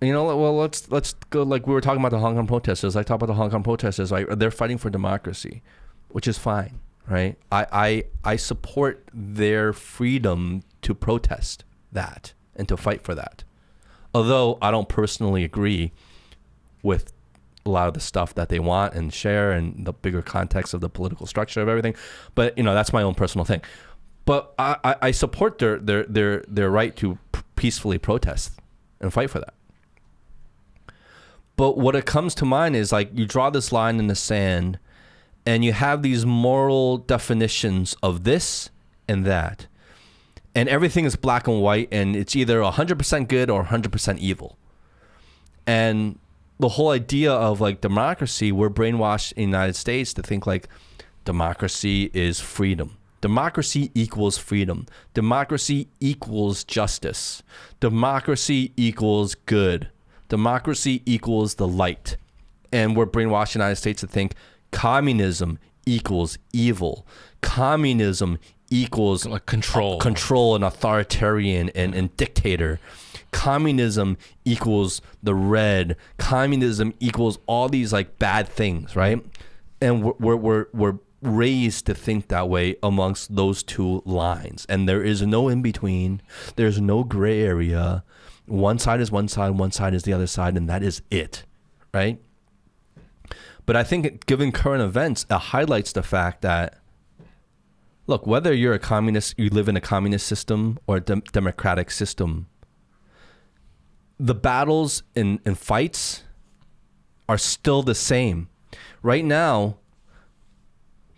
you know, well, let's go, like we were talking about the Hong Kong protesters. I talk about the Hong Kong protesters, right? They're fighting for democracy, which is fine, right? I support their freedom to protest that and to fight for that. Although I don't personally agree with a lot of the stuff that they want and share and the bigger context of the political structure of everything. But, you know, that's my own personal thing. But I support their right to peacefully protest and fight for that. But what it comes to mind is like you draw this line in the sand and you have these moral definitions of this and that. And everything is black and white, and it's either 100% good or 100% evil. And the whole idea of like democracy, we're brainwashed in the United States to think like democracy is freedom. Democracy equals freedom. Democracy equals justice. Democracy equals good. Democracy equals the light. And we're brainwashed in the United States to think communism equals evil. Communism equals like control and authoritarian and dictator. communism equals the red, communism equals all these like bad things, right? And we're raised to think that way amongst those two lines, and there is no in between. There's no gray area. One side is one side, one side is the other side, and that is it, right? But I think given current events, it highlights the fact that, look, whether you're a communist, you live in a communist system or a democratic system, the battles and fights are still the same. Right now,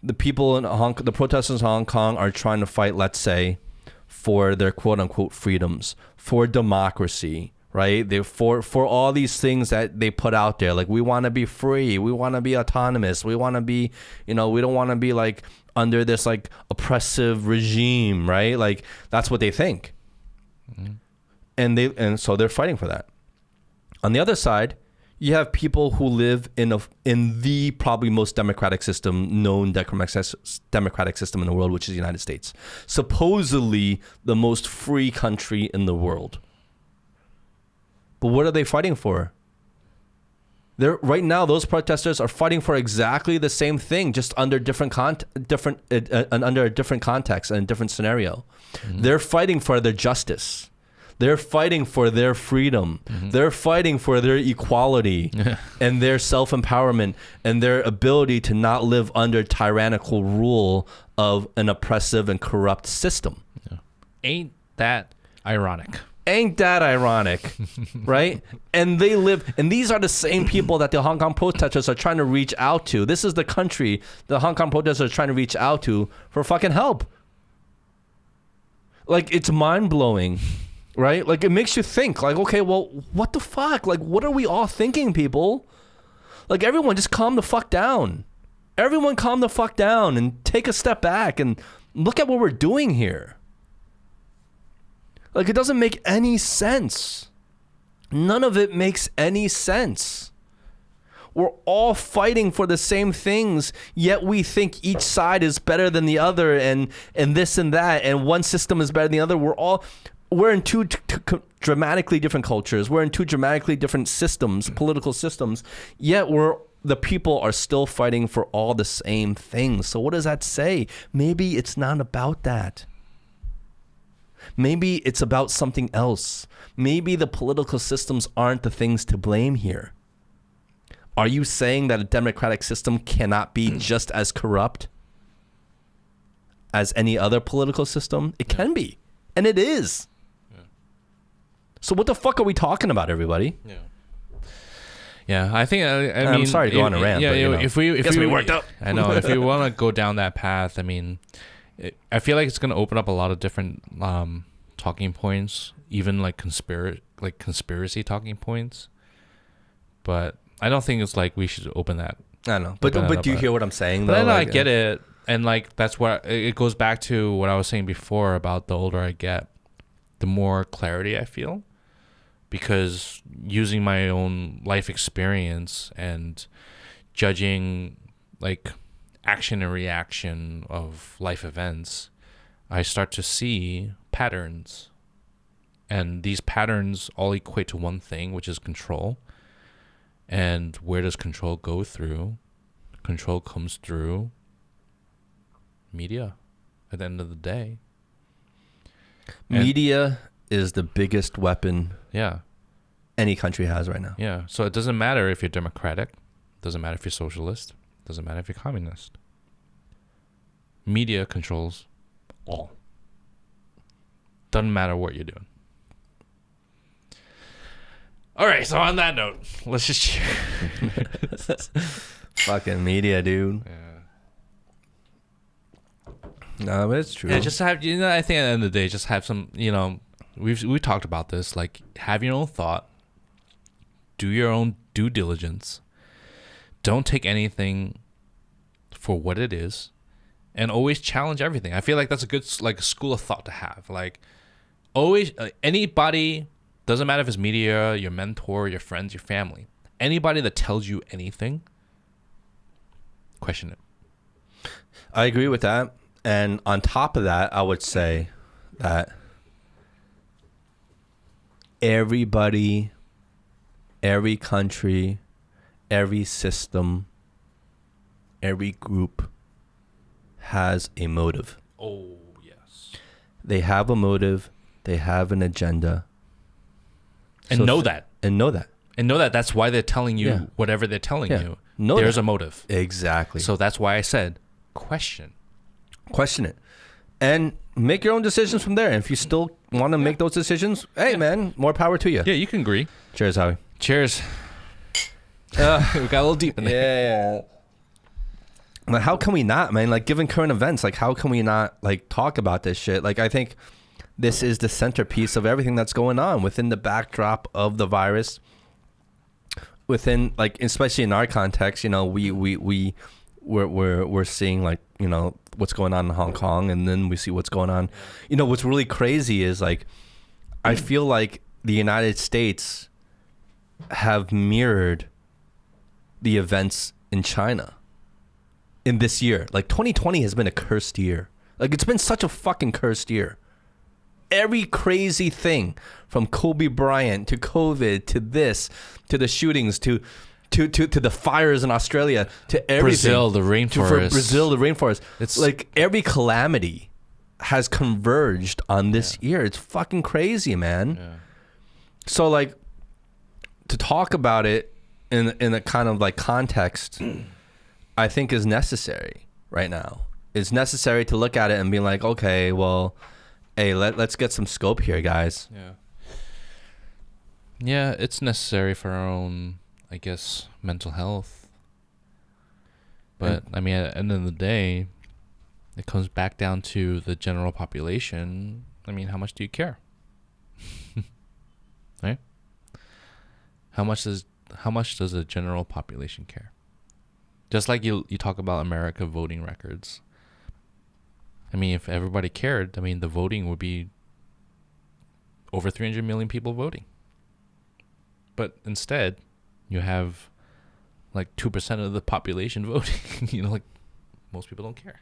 the people in the protesters in Hong Kong are trying to fight, let's say, for their quote unquote freedoms, for democracy, right? They for all these things that they put out there. Like, we want to be free, we want to be autonomous, we want to be, we don't want to be like under this like oppressive regime, right? Like, that's what they think. Mm-hmm. And so they're fighting for that. On the other side, you have people who live in the probably most democratic system, known democratic system in the world, which is the United States. Supposedly the most free country in the world. But what are they fighting for? Right now, those protesters are fighting for exactly the same thing, just under under a different context and a different scenario. Mm-hmm. They're fighting for their justice. They're fighting for their freedom. Mm-hmm. They're fighting for their equality and their self-empowerment and their ability to not live under tyrannical rule of an oppressive and corrupt system. Yeah. Ain't that ironic? Ain't that ironic, right? And these are the same people that the Hong Kong protesters are trying to reach out to. This is the country the Hong Kong protesters are trying to reach out to for fucking help. Like, it's mind-blowing. Right? Like, it makes you think, like, okay, well, what the fuck? Like, what are we all thinking, people? Like, everyone just calm the fuck down. Everyone calm the fuck down and take a step back and look at what we're doing here. Like, it doesn't make any sense. None of it makes any sense. We're all fighting for the same things, yet we think each side is better than the other and this and that, and one system is better than the other. We're in two dramatically different cultures. We're in two dramatically different systems, political systems, yet the people are still fighting for all the same things. So what does that say? Maybe it's not about that. Maybe it's about something else. Maybe the political systems aren't the things to blame here. Are you saying that a democratic system cannot be just as corrupt as any other political system? It can be, and it is. So what the fuck are we talking about, everybody? Yeah, I think I'm sorry to go on a rant. Yeah, but, if we worked up. I know. If we want to go down that path, I mean, I feel like it's going to open up a lot of different talking points, even like conspiracy talking points. But I don't think it's like we should open that. I know, but do you hear what I'm saying? Though? But I get it, and like that's where it goes back to what I was saying before about the older I get, the more clarity I feel. Because using my own life experience and judging like action and reaction of life events, I start to see patterns. And these patterns all equate to one thing, which is control. And where does control go through? Control comes through media at the end of the day. Media is the biggest weapon any country has right now. Yeah. So it doesn't matter if you're democratic. It doesn't matter if you're socialist. It doesn't matter if you're communist. Media controls all. Doesn't matter what you're doing. All right. So on that note, let's just cheer. Fucking media, dude. Yeah. No, but it's true. Yeah, just have, I think at the end of the day, just have some, we talked about this, like have your own thought, do your own due diligence, don't take anything for what it is, and always challenge everything. I feel like that's a good school of thought to have. Like always, anybody, doesn't matter if it's media, your mentor, your friends, your family, anybody that tells you anything, question it. I agree with that. And on top of that, I would say that everybody, every country, every system, every group has a motive. Oh, yes. They have a motive. They have an agenda. And So know that. And know that. And know that that's why they're telling you Yeah. whatever they're telling Yeah. you. Know There's that. a motive. Exactly. So that's why I said question. Question it. And make your own decisions from there. And if you still want to make those decisions, hey, man, more power to you. Yeah, you can agree. Cheers, Howie. Cheers. We got a little deep in there. Yeah. Like, how can we not, man? Like, given current events, like, how can we not, like, talk about this shit? Like, I think this is the centerpiece of everything that's going on within the backdrop of the virus. Within, like, especially in our context, you know, we're seeing, like, you know, what's going on in Hong Kong, and then we see what's going on. You know, what's really crazy is, like, I feel like the United States have mirrored the events in China in this year. Like, 2020 has been a cursed year. Like, it's been such a fucking cursed year. Every crazy thing, from Kobe Bryant to COVID to this to the shootings to the fires in Australia to everything. Brazil, the rainforest. It's like every calamity has converged on this year. It's fucking crazy, man. Yeah. So, like, to talk about it in a kind of like context, I think is necessary right now. It's necessary to look at it and be like, okay, well, hey, let's get some scope here, guys. Yeah. Yeah, it's necessary for our own, I guess, mental health. But, I mean, at the end of the day, it comes back down to the general population. I mean, how much do you care? Right? How much does the general population care? Just like you talk about America voting records. I mean, if everybody cared, I mean, the voting would be over 300 million people voting. But instead, you have like 2% of the population voting. You know, like, most people don't care.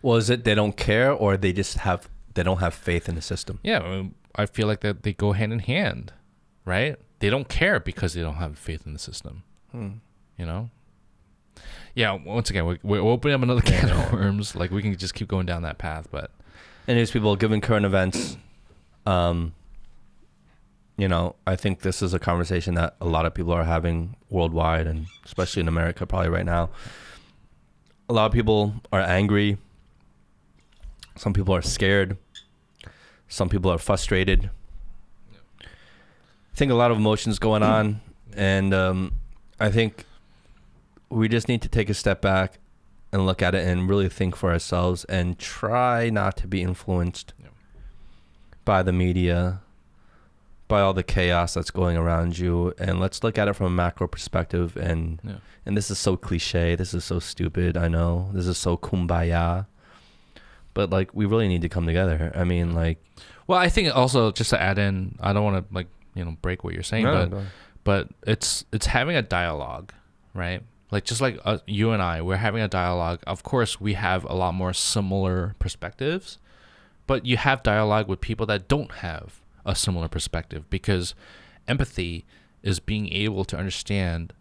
Well, is it they don't care, or they don't have faith in the system? Yeah, I feel like that they go hand in hand, right? They don't care because they don't have faith in the system. You know? Yeah, once again, we're opening up another can of worms. Like, we can just keep going down that path, but... And these people, given current events, you know, I think this is a conversation that a lot of people are having worldwide, and especially in America probably right now. A lot of people are angry. Some people are scared. Some people are frustrated. I think a lot of emotions going on, and I think we just need to take a step back and look at it and really think for ourselves and try not to be influenced by the media, by all the chaos that's going around you. And let's look at it from a macro perspective. And this is so cliche. This is so stupid. I know. This is so kumbaya. But, like, we really need to come together. I mean, like... Well, I think also, just to add in, I don't want to, like, you know, break what you're saying, but it's having a dialogue, right? Like, just like you and I, we're having a dialogue. Of course, we have a lot more similar perspectives, but you have dialogue with people that don't have a similar perspective, because empathy is being able to understand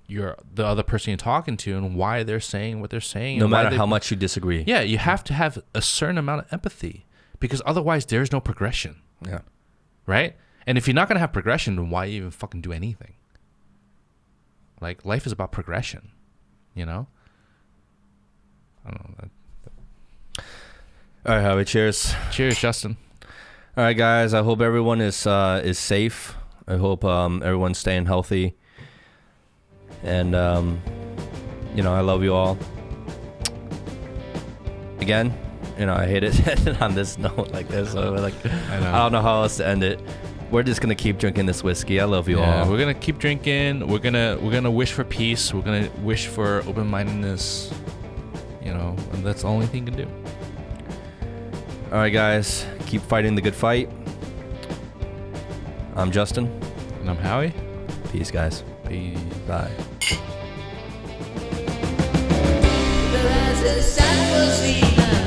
the other person you're talking to and why they're saying what they're saying. No matter how much you disagree. Yeah, you have to have a certain amount of empathy, because otherwise there's no progression. Yeah. Right? And if you're not going to have progression, then why even fucking do anything? Like, life is about progression, you know? I don't know. All right, Howie, cheers. Cheers, Justin. All right, guys, I hope everyone is safe. I hope everyone's staying healthy. And, you know, I love you all. Again, you know, I hate it ending on this note like this. So, like, I don't know how else to end it. We're just gonna keep drinking this whiskey. I love you all. We're gonna keep drinking. We're gonna wish for peace. We're gonna wish for open-mindedness. You know, and that's the only thing you can do. All right, guys, keep fighting the good fight. I'm Justin. And I'm Howie. Peace, guys. Peace. Bye. The rising sun will see.